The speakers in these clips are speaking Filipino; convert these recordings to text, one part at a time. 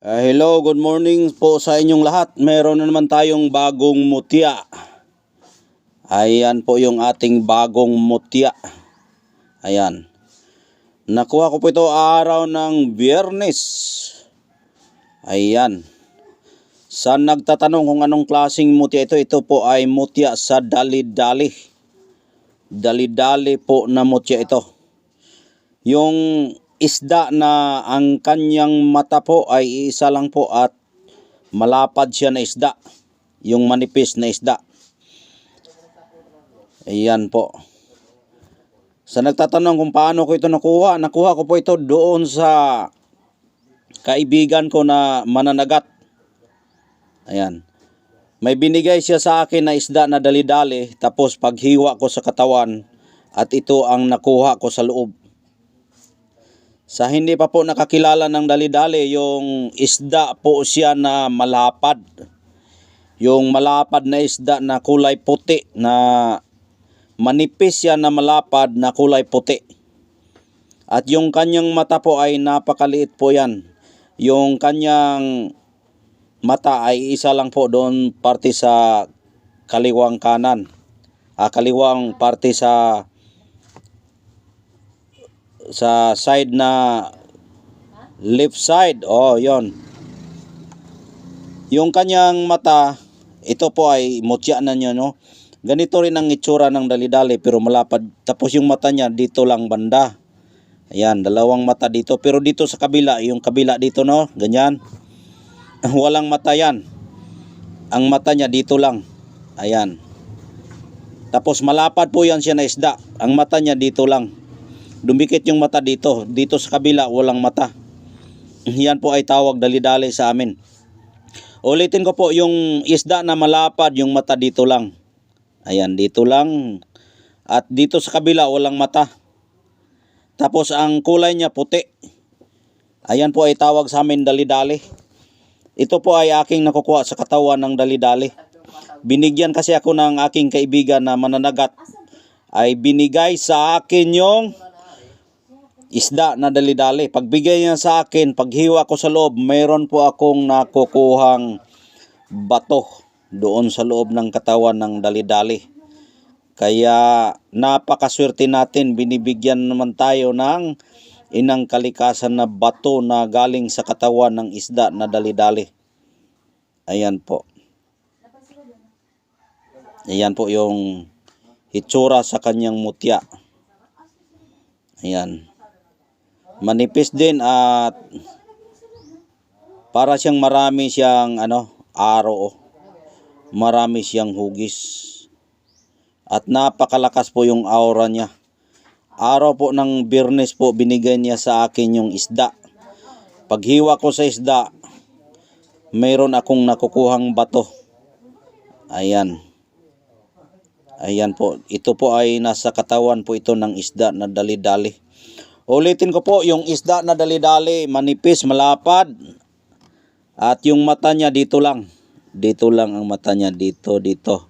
Hello, good morning po sa inyong lahat. Meron na naman tayong bagong mutya. Ayan po yung ating bagong mutya. Ayan. Nakuha ko po ito araw ng Biyernes. Ayan. Sa nagtatanong kung anong klaseng mutya ito po ay mutya sa dali-dali. Dali-dali po na mutya ito. Yung isda na ang kanyang mata po ay isa lang po at malapad siya na isda. Yung manipis na isda. Ayan po. Sa nagtatanong kung paano ko ito nakuha ko po ito doon sa kaibigan ko na mananagat. Ayan. May binigay siya sa akin na isda na dali-dali, tapos paghiwa ko sa katawan at ito ang nakuha ko sa loob. Sa hindi pa po nakakilala ng dali-dali, yung isda po siya na malapad. Yung malapad na isda na kulay puti, na manipis siya na malapad na kulay puti. At yung kanyang mata po ay napakaliit po yan. Yung kanyang mata ay isa lang po doon parte sa kaliwang kanan. Kaliwang parte sa side na left side. Yon. Yung kanyang mata, ito po ay mutya na niya, no? Ganito rin ang itsura ng dali-dali pero malapad. Tapos yung mata niya dito lang banda. Ayan, dalawang mata dito. Pero dito sa kabila, yung kabila dito, no? Ganyan. Walang mata yan. Ang mata niya dito lang. Ayan. Tapos malapad po yan siya na isda. Ang mata niya dito lang. Dumikit yung mata dito. Dito sa kabila, walang mata. Yan po ay tawag dali-dali sa amin. Ulitin ko po, yung isda na malapad, yung mata dito lang. Ayan, dito lang. At dito sa kabila, walang mata. Tapos ang kulay niya puti. Ayan po ay tawag sa amin dali-dali. Ito po ay aking nakukuha sa katawan ng dali-dali. Binigyan kasi ako ng aking kaibigan na mananagat. Ay binigay sa akin yung isda na dali-dali. Pagbigay niya sa akin, paghiwa ko sa loob, mayroon po akong nakukuhang bato doon sa loob ng katawan ng dali-dali. Kaya napakaswerte natin, binibigyan naman tayo ng inang kalikasan na bato na galing sa katawan ng isda na dali-dali. Ayan po. Ayan po yung itsura sa kanyang mutya. Ayan. Manipis din at para siyang marami siyang aro. Marami siyang hugis. At napakalakas po yung aura niya. Araw po ng Biyernes po binigay niya sa akin yung isda. Paghiwa ko sa isda, mayroon akong nakukuhang bato. Ayan. Ayan po. Ito po ay nasa katawan po ito ng isda na dali-dali. Ulitin ko po, yung isda na dali-dali, manipis, malapad. At yung mata niya dito lang. Dito lang ang mata niya. Dito. Ito.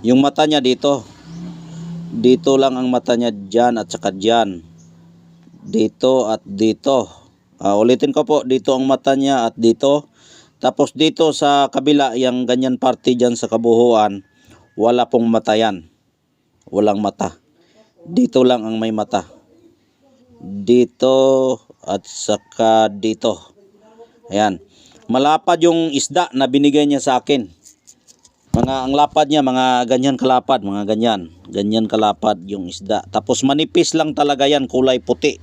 Yung mata niya dito. Dito lang ang mata niya, dyan at saka dyan. Dito at dito. Ulitin ko po, dito ang mata niya at dito. Tapos dito sa kabila, yung ganyan parte dyan sa kabuhuan, wala pong mata yan. Walang mata. Dito lang ang may mata. Dito at saka dito. Ayan. Malapad yung isda na binigay niya sa akin. Ang lapad niya, mga ganyan kalapad. Mga ganyan. Ganyan kalapad yung isda. Tapos manipis lang talaga yan. Kulay puti.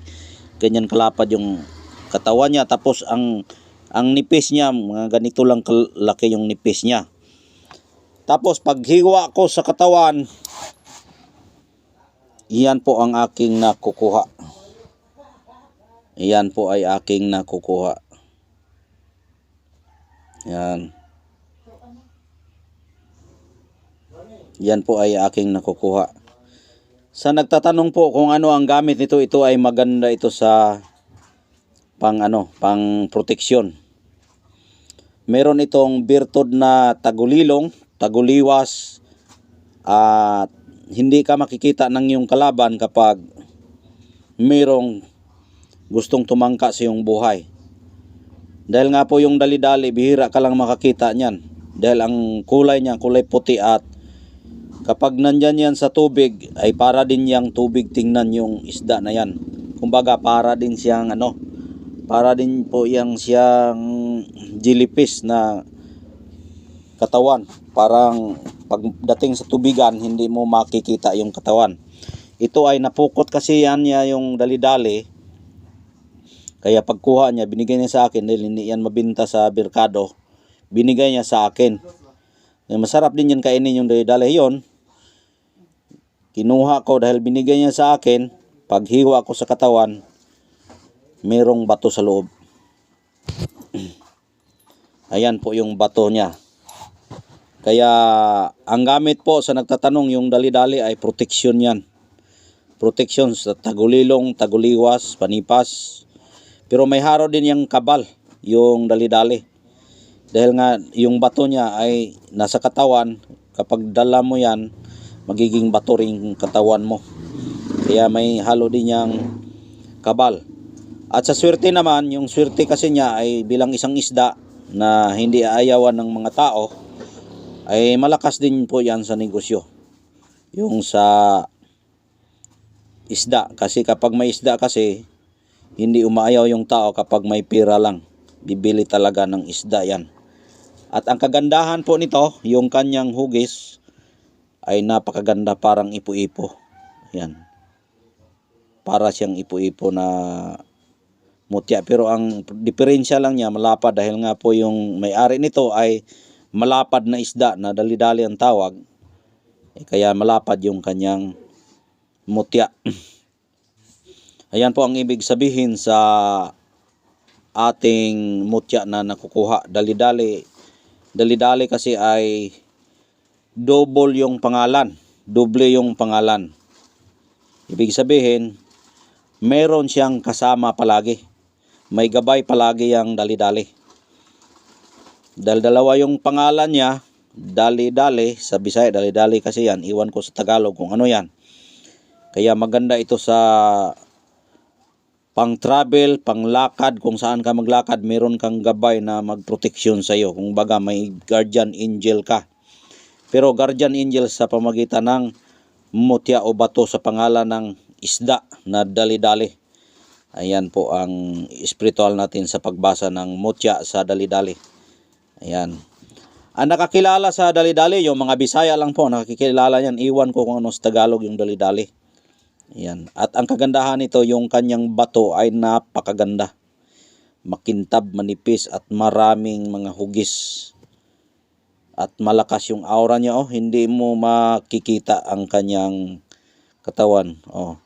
Ganyan kalapad yung katawan niya. Tapos ang nipis niya, mga ganito lang kalaki yung nipis niya. Tapos paghiwa ko sa katawan, iyan po ang aking nakukuha. Iyan po ay aking nakukuha. Yan. Yan po ay aking nakukuha. Sa nagtatanong po kung ano ang gamit nito, ito ay maganda ito sa pang proteksyon. Meron itong birtod na tagulilong, taguliwas, at hindi ka makikita ng iyong kalaban kapag mayroong gustong tumangka sa iyong buhay. Dahil nga po yung dali-dali, bihira ka lang makakita niyan. Dahil ang kulay niya, kulay puti, at kapag nandyan yan sa tubig, ay para din yang tubig tingnan yung isda na yan. Kumbaga para din siyang para din po yang siyang jellyfish na katawan. Parang pagdating sa tubigan, hindi mo makikita yung katawan. Ito ay napukot kasi yan niya yung dali-dali. Kaya pagkuha niya, binigay niya sa akin dahil hindi yan mabinta sa merkado. Binigay niya sa akin. Masarap din yan kainin yung dali-dali. Yun, kinuha ko dahil binigay niya sa akin. Paghiwa ko sa katawan, merong bato sa loob. Ayan po yung bato niya. Kaya ang gamit po sa nagtatanong, yung dali-dali ay protection yan. Protection sa tagulilong, taguliwas, panipas. Pero may haro din yung kabal, yung dali-dali. Dahil nga yung bato niya ay nasa katawan, kapag dala mo yan, magiging bato rin katawan mo. Kaya may halo din yung kabal. At sa swerte naman, yung swerte kasi niya ay bilang isang isda na hindi aayawan ng mga tao, ay malakas din po yan sa negosyo. Yung sa isda, kasi kapag may isda kasi, hindi umaayaw yung tao kapag may pira lang. Bibili talaga ng isda yan. At ang kagandahan po nito, yung kanyang hugis ay napakaganda, parang ipo-ipo. Yan. Para siyang ipo-ipo na mutya. Pero ang diferensya lang niya, malapad. Dahil nga po yung may-ari nito ay malapad na isda na dali-dali ang tawag. Kaya malapad yung kanyang mutya. Ayan po ang ibig sabihin sa ating mutya na nakukuha. Dali-dali. Dali-dali kasi ay double yung pangalan. Doble yung pangalan. Ibig sabihin, meron siyang kasama palagi. May gabay palagi yung dali-dali. Dahil dalawa yung pangalan niya, dali-dali, sa Bisaya, dali-dali kasi yan. Iwan ko sa Tagalog kung ano yan. Kaya maganda ito sa pang travel, pang lakad, kung saan ka maglakad, meron kang gabay na magproteksyon sa iyo. Kung baga may guardian angel ka. Pero guardian angel sa pamagitan ng mutya o bato sa pangalan ng isda na dali-dali. Ayan po ang spiritual natin sa pagbasa ng mutya sa dali-dali. Ayan. Ang nakakilala sa dali-dali, yung mga Bisaya lang po nakikilala yan. Iwan ko kung ano sa Tagalog yung dali-dali. Ayan. At ang kagandahan nito, yung kanyang bato ay napakaganda. Makintab, manipis at maraming mga hugis. At malakas yung aura niya. Oh, hindi mo makikita ang kanyang katawan. Oh,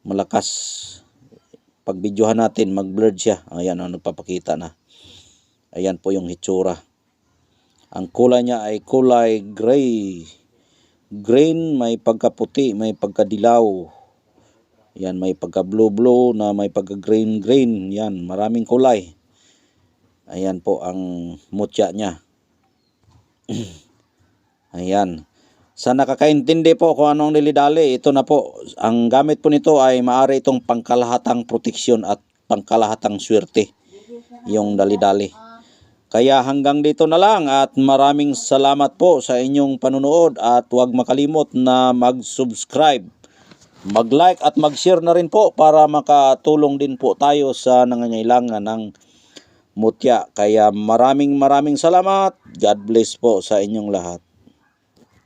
malakas. Pag videohan natin, mag-blurred siya. Ayan, oh, nagpapakita na. Ayan po yung hitsura. Ang kulay niya ay kulay gray. Green, may pagkaputi, may pagkadilaw. Yan, may pagka blue na may pagka green. Yan, maraming kulay. Ayan po ang mutya niya. Ayan. Sa nakakaintindi po kung anong dali-dali, ito na po. Ang gamit po nito ay maaari itong pangkalahatang proteksyon at pangkalahatang swerte. Yung dali-dali. Kaya hanggang dito na lang at maraming salamat po sa inyong panunood at huwag makalimot na mag-subscribe, mag-like at mag-share na rin po para makatulong din po tayo sa nangangailangan ng mutya. Kaya maraming salamat. God bless po sa inyong lahat.